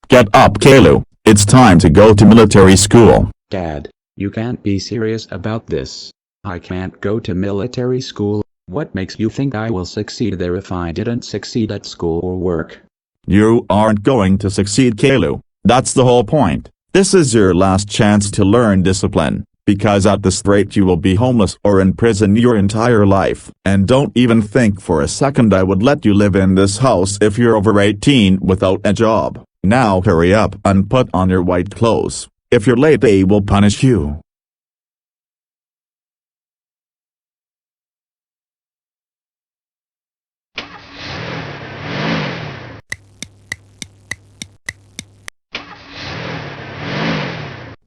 Get up, Caillou. It's time to go to military school. Dad, you can't be serious about this. I can't go to military school. What makes you think I will succeed there if I didn't succeed at school or work? You aren't going to succeed, Caillou. That's the whole point. This is your last chance to learn discipline, because at this rate you will be homeless or in prison your entire life. And don't even think for a second I would let you live in this house if you're over 18 without a job. Now hurry up and put on your white clothes. If you're late they will punish you.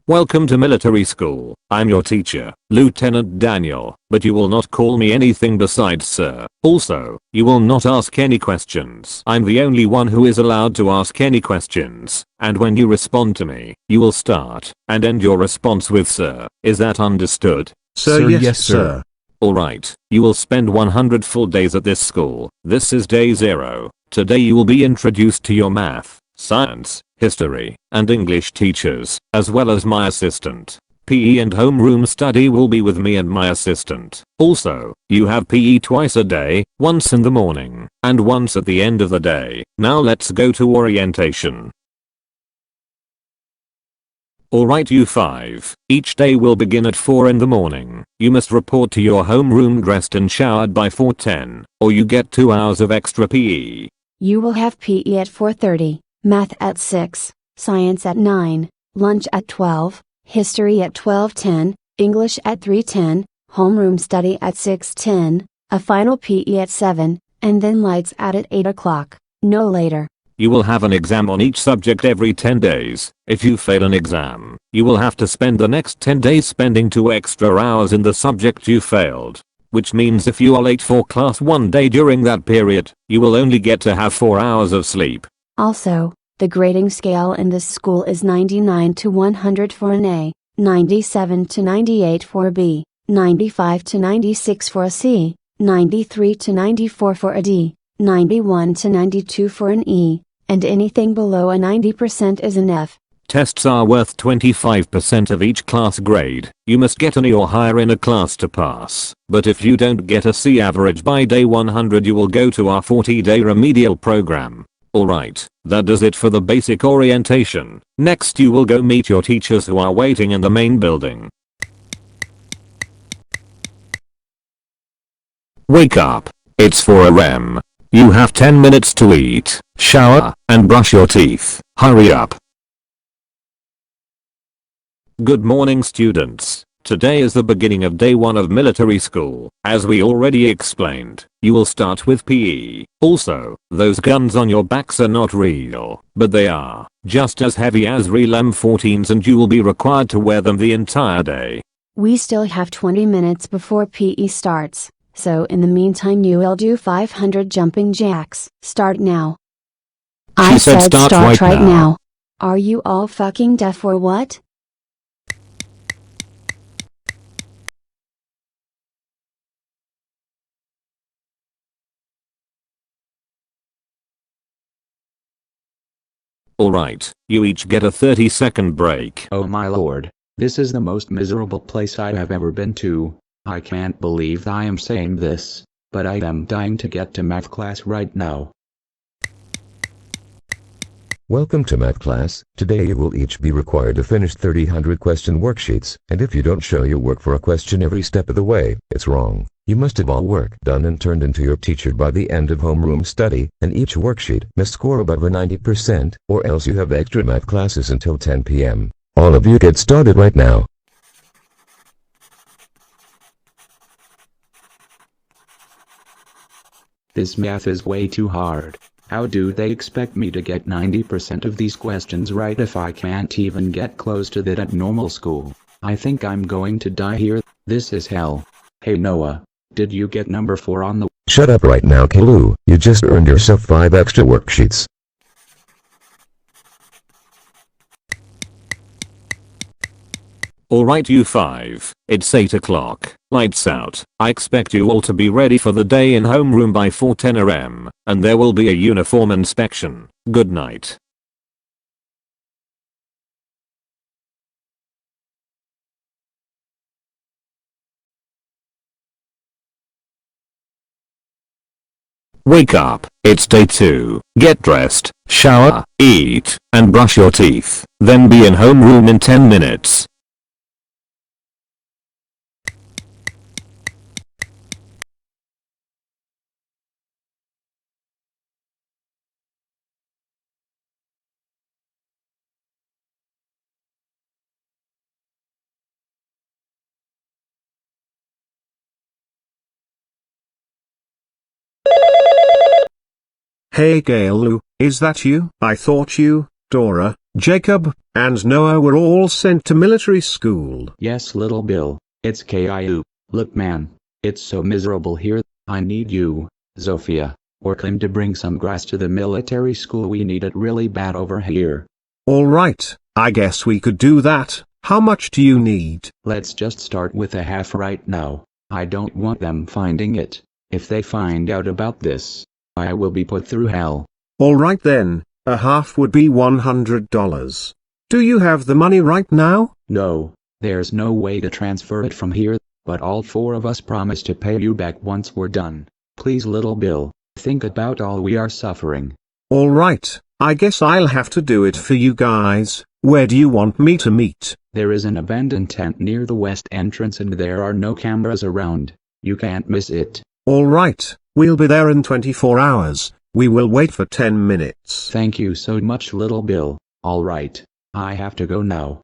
Welcome to military school. I'm your teacher, Lieutenant Daniel, but you will not call me anything besides sir. Also, you will not ask any questions. I'm the only one who is allowed to ask any questions, and when you respond to me, you will start and end your response with sir. Is that understood? Sir, yes sir. Alright, you will spend 100 full days at this school. This is day 0. Today you will be introduced to your math, science, history, and English teachers, as well as my assistant. PE and homeroom study will be with me and my assistant. Also, you have PE twice a day, once in the morning, and once at the end of the day. Now let's go to orientation. Alright you 5. Each day will begin at 4 in the morning. You must report to your homeroom dressed and showered by 4:10, or you get 2 hours of extra PE. You will have PE at 4:30. Math at 6, Science at 9, Lunch at 12, History at 12:10, English at 3:10, Homeroom study at 6:10, a final PE at 7, and then lights out at 8 o'clock, no later. You will have an exam on each subject every 10 days. If you fail an exam, you will have to spend the next 10 days spending 2 extra hours in the subject you failed. Which means if you are late for class one day during that period, you will only get to have 4 hours of sleep. Also, the grading scale in this school is 99 to 100 for an A, 97 to 98 for a B, 95 to 96 for a C, 93 to 94 for a D, 91 to 92 for an E, and anything below a 90% is an F. Tests are worth 25% of each class grade. You must get an E or higher in a class to pass. But if you don't get a C average by day 100 you will go to our 40-day remedial program. Alright, that does it for the basic orientation. Next you will go meet your teachers who are waiting in the main building. Wake up. It's 4 AM. You have 10 minutes to eat, shower, and brush your teeth. Hurry up. Good morning students. Today is the beginning of day 1 of military school. As we already explained, you will start with PE. Also, those guns on your backs are not real, but they are just as heavy as real M14s and you will be required to wear them the entire day. We still have 20 minutes before PE starts, so in the meantime you will do 500 jumping jacks. Start now. I said start right now. Are you all fucking deaf or what? Alright, you each get a 30-second break. Oh my lord, this is the most miserable place I have ever been to. I can't believe I am saying this, but I am dying to get to math class right now. Welcome to math class. Today you will each be required to finish 300 question worksheets, and if you don't show your work for a question every step of the way, it's wrong. You must have all work done and turned into your teacher by the end of homeroom study, and each worksheet must score above a 90%, or else you have extra math classes until 10 p.m. All of you get started right now. This math is way too hard. How do they expect me to get 90% of these questions right if I can't even get close to that at normal school? I think I'm going to die here. This is hell. Hey Noah, did you get number 4 on the— Shut up right now, Caillou. You just earned yourself 5 extra worksheets. Alright you 5, it's 8 o'clock, lights out. I expect you all to be ready for the day in homeroom by 4:10 am, and there will be a uniform inspection. Good night. Wake up, it's day 2. Get dressed, shower, eat, and brush your teeth. Then be in homeroom in 10 minutes. Hey Caillou, is that you? I thought you, Dora, Jacob, and Noah were all sent to military school. Yes, little Bill, it's Caillou. Look man, it's so miserable here. I need you, Zofia, or Clem to bring some grass to the military school. We need it really bad over here. Alright, I guess we could do that. How much do you need? Let's just start with a half right now. I don't want them finding it. If they find out about this, I will be put through hell. Alright then, a half would be $100. Do you have the money right now? No, there's no way to transfer it from here, but all 4 of us promise to pay you back once we're done. Please little Bill, think about all we are suffering. Alright, I guess I'll have to do it for you guys. Where do you want me to meet? There is an abandoned tent near the west entrance and there are no cameras around. You can't miss it. Alright, we'll be there in 24 hours. We will wait for 10 minutes. Thank you so much little Bill. Alright, I have to go now.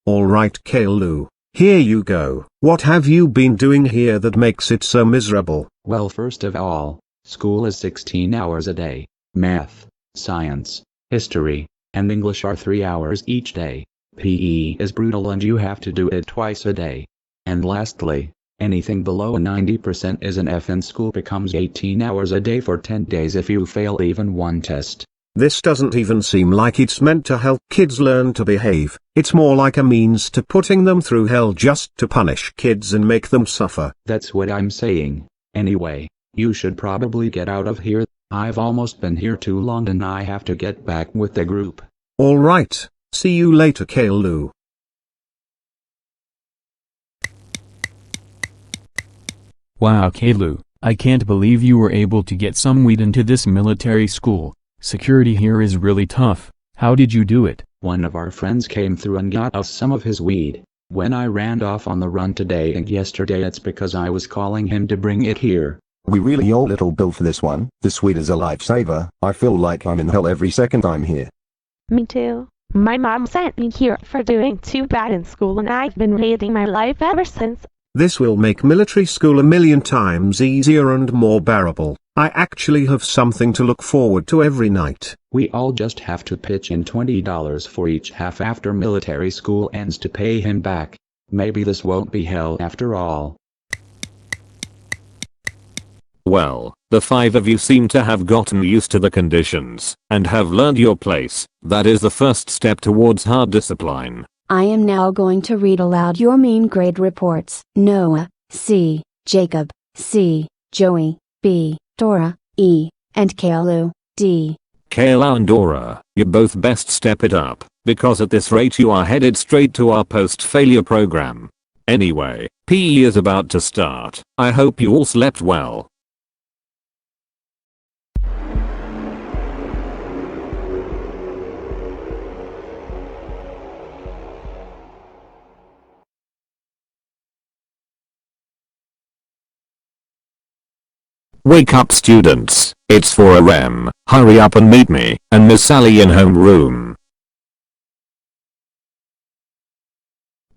Alright Caillou, here you go. What have you been doing here that makes it so miserable? Well, first of all, school is 16 hours a day. Math, science, history, and English are 3 hours each day. PE is brutal and you have to do it twice a day. And lastly, anything below a 90% is an F and school becomes 18 hours a day for 10 days if you fail even one test. This doesn't even seem like it's meant to help kids learn to behave. It's more like a means to putting them through hell just to punish kids and make them suffer. That's what I'm saying. Anyway, you should probably get out of here. I've almost been here too long and I have to get back with the group. Alright, see you later Caillou. Wow Caillou, I can't believe you were able to get some weed into this military school. Security here is really tough. How did you do it? One of our friends came through and got us some of his weed. When I ran off on the run today and yesterday, it's because I was calling him to bring it here. We really owe little Bill for this one. The sweet is a lifesaver. I feel like I'm in hell every second I'm here. Me too. My mom sent me here for doing too bad in school and I've been hating my life ever since. This will make military school a million times easier and more bearable. I actually have something to look forward to every night. We all just have to pitch in $20 for each half after military school ends to pay him back. Maybe this won't be hell after all. Well, the 5 of you seem to have gotten used to the conditions, and have learned your place. That is the first step towards hard discipline. I am now going to read aloud your mean grade reports. Noah, C, Jacob, C, Joey, B, Dora, E, and Caillou, D. Caillou and Dora, you both best step it up, because at this rate you are headed straight to our post-failure program. Anyway, PE is about to start. I hope you all slept well. Wake up students, it's 4 AM, hurry up and meet me, and Miss Sally in homeroom.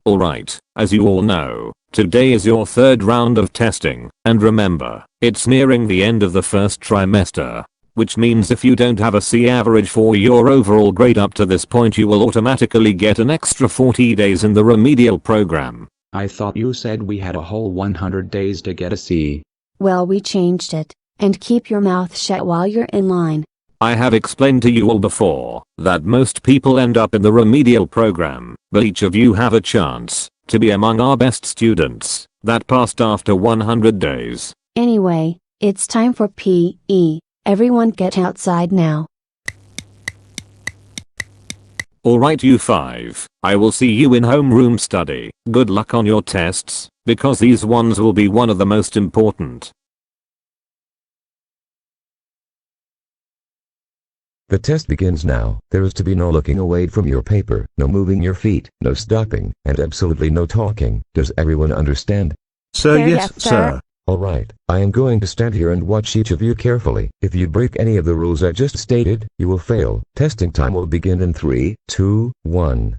Alright, as you all know, today is your 3rd round of testing, and remember, it's nearing the end of the first trimester. Which means if you don't have a C average for your overall grade up to this point, you will automatically get an extra 40 days in the remedial program. I thought you said we had a whole 100 days to get a C. Well, we changed it. And keep your mouth shut while you're in line. I have explained to you all before that most people end up in the remedial program, but each of you have a chance to be among our best students that passed after 100 days. Anyway, it's time for PE. Everyone get outside now. Alright you 5, I will see you in homeroom study. Good luck on your tests, because these ones will be one of the most important. The test begins now. There is to be no looking away from your paper, no moving your feet, no stopping, and absolutely no talking. Does everyone understand? Sir, Sir, yes, yes, sir. sir. Alright, I am going to stand here and watch each of you carefully. If you break any of the rules I just stated, you will fail. Testing time will begin in 3, 2, 1.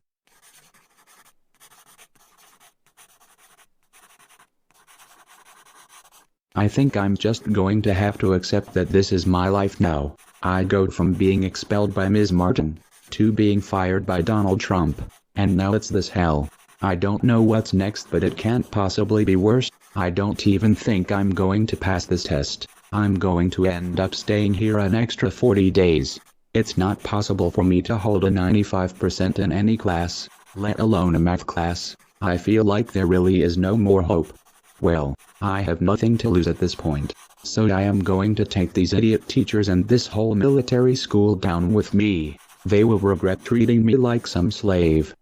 I think I'm just going to have to accept that this is my life now. I go from being expelled by Ms. Martin, to being fired by Donald Trump, and now it's this hell. I don't know what's next, but it can't possibly be worse. I don't even think I'm going to pass this test. I'm going to end up staying here an extra 40 days. It's not possible for me to hold a 95% in any class, let alone a math class. I feel like there really is no more hope. Well, I have nothing to lose at this point, so I am going to take these idiot teachers and this whole military school down with me. They will regret treating me like some slave.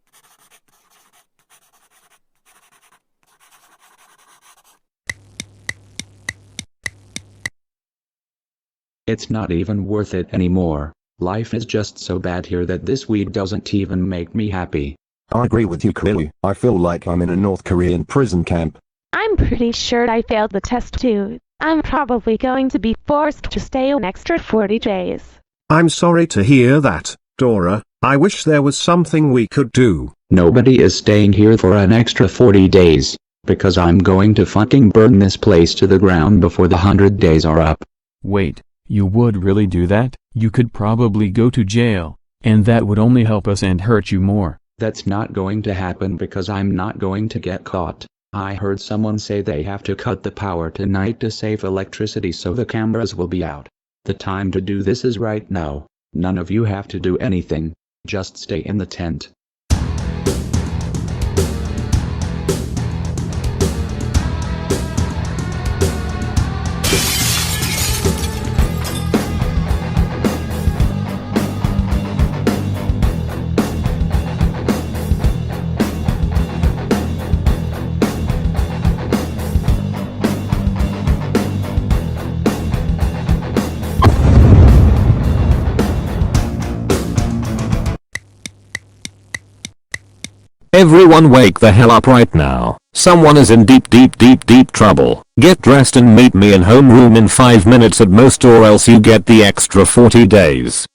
It's not even worth it anymore. Life is just so bad here that this weed doesn't even make me happy. I agree with you, Caillou. I feel like I'm in a North Korean prison camp. I'm pretty sure I failed the test too. I'm probably going to be forced to stay an extra 40 days. I'm sorry to hear that, Dora. I wish there was something we could do. Nobody is staying here for an extra 40 days, because I'm going to fucking burn this place to the ground before the 100 days are up. Wait, you would really do that? You could probably go to jail, and that would only help us and hurt you more. That's not going to happen because I'm not going to get caught. I heard someone say they have to cut the power tonight to save electricity so the cameras will be out. The time to do this is right now. None of you have to do anything. Just stay in the tent. Everyone wake the hell up right now. Someone is in deep trouble. Get dressed and meet me in homeroom in 5 minutes at most, or else you get the extra 40 days.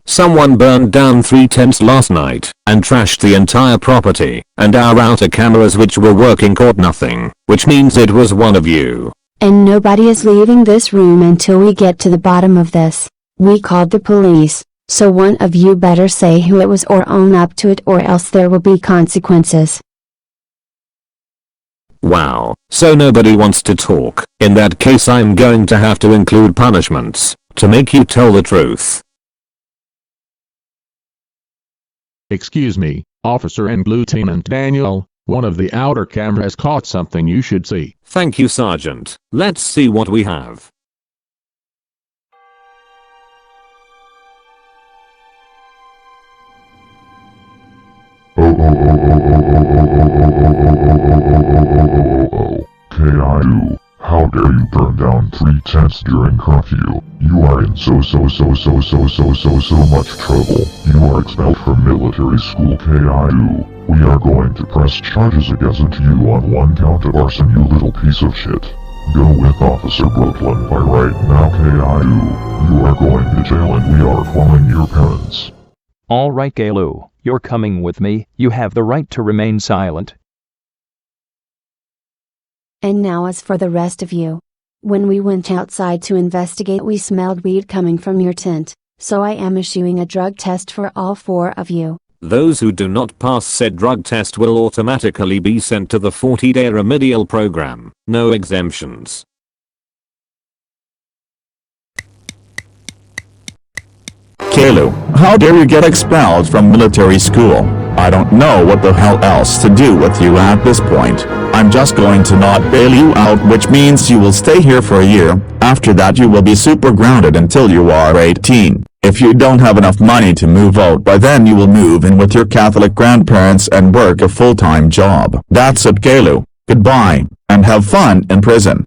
Someone burned down 3 tents last night, and trashed the entire property, and our outer cameras which were working caught nothing, which means it was one of you. And nobody is leaving this room until we get to the bottom of this. We called the police, so one of you better say who it was or own up to it, or else there will be consequences. Wow, so nobody wants to talk. In that case I'm going to have to include punishments, to make you tell the truth. Excuse me, Officer and Lieutenant Daniel, one of the outer cameras caught something you should see. Thank you, Sergeant. Let's see what we have. Caillou, how dare you burn down 3 tents during curfew? You are in so much trouble. You are expelled from military school, Caillou. We are going to press charges against you on 1 count of arson, you little piece of shit. Go with Officer Brooklyn by right now, Caillou. You are going to jail and we are calling your parents. All right, Caillou, you're coming with me. You have the right to remain silent. And now as for the rest of you. When we went outside to investigate, we smelled weed coming from your tent, so I am issuing a drug test for all 4 of you. Those who do not pass said drug test will automatically be sent to the 40-day remedial program. No exemptions. Caillou, how dare you get expelled from military school? I don't know what the hell else to do with you at this point. I'm just going to not bail you out, which means you will stay here for a year. After that you will be super grounded until you are 18. If you don't have enough money to move out by then, you will move in with your Catholic grandparents and work a full-time job. That's it, Caillou. Goodbye, and have fun in prison.